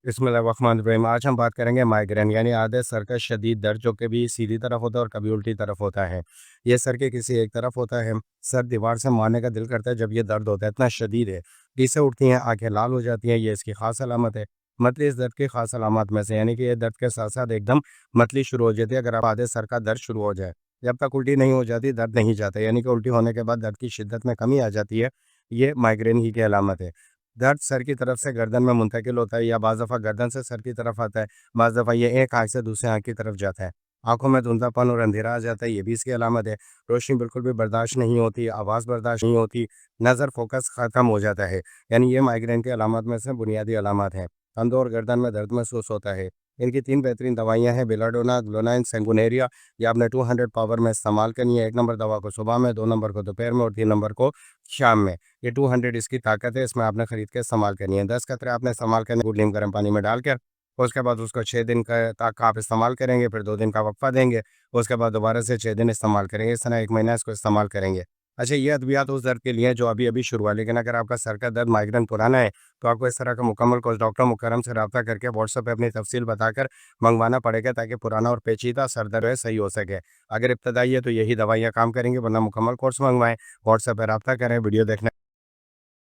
बिस्मिल्लाहिर्रहमानिर्रहीम। आज हम बात करेंगे माइग्रेन यानी आधे सर का शदीद दर्द जो कभी सीधी तरफ होता है और कभी उल्टी तरफ होता है। ये सर के किसी एक तरफ होता है। सर दीवार से मारने का दिल करता है जब ये दर्द होता है, इतना शदीद है। टीसें उठती हैं, आंखें लाल हो जाती हैं, ये इसकी खास अलामत है। मतली इस दर्द की खास अलामत में से यानी कि ये दर्द के साथ साथ एकदम मतली शुरू हो जाती है अगर आप आधे सर का दर्द शुरू हो जाए। जब तक उल्टी नहीं हो जाती दर्द नहीं जाता, यानी कि उल्टी होने के बाद दर्द की शिद्दत में कमी आ जाती है। ये माइग्रेन ही की अलामत है। दर्द सर की तरफ से गर्दन में मुंतकिल होता है या बाज़ दफ़ा गर्दन से सर की तरफ आता है, बाज़ दफ़ा ये एक आँख से दूसरी आँख की तरफ जाता है। आँखों में धुंधलापन और अंधेरा आ जाता है, ये भी इसकी अलामत है। रोशनी बिल्कुल भी बर्दाश्त नहीं होती, आवाज़ बर्दाश्त नहीं होती, नज़र फ़ोकस ख़त्म हो जाता है। यानी ये माइग्रेन की अलामत में से बुनियादी अलामत हैं। कंधों और गर्दन में दर्द महसूस होता है। इनकी 3 बेहतरीन दवाइयाँ हैं, बेलाडोना, ग्लोनाइन, सेंगुनेरिया। ये आपने 200 पावर में इस्तेमाल करनी है। 1 नंबर दवा को सुबह में, 2 नंबर को दोपहर में और 3 नंबर को शाम में। ये 200 इसकी ताकत है, इसमें आपने खरीद के इस्तेमाल करनी है। 10 कतरे आपने इस्तेमाल करने गुड नीम गर्म पानी में डालकर, उसके बाद उसको 6 दिन का तक आप इस्तेमाल करेंगे, फिर 2 दिन का वक़्फ़ा देंगे, उसके बाद दोबारा से 6 दिन इस्तेमाल करेंगे। इस तरह 1 महीना इसको इस्तेमाल करेंगे। अच्छा, ये अद्वियात उस दर्द के लिए हैं जो अभी-अभी शुरू हुआ है, लेकिन अगर आपका सर का दर्द माइग्रेन पुराना है, तो आपको इस तरह का मुकम्मल कोर्स डॉक्टर मुकर्रम से राब्ता करके व्हाट्सएप पे अपनी तफ़सील बताकर मँगवाना पड़ेगा ताकि पुराना और पेचीदा सर दर्द है सही हो सके। अगर इब्तदाई है तो यही दवाइयाँ काम करेंगी, वरना मुकम्मल कोर्स मँगवाएँ, व्हाट्सएप पे राब्ता करें, वीडियो देखने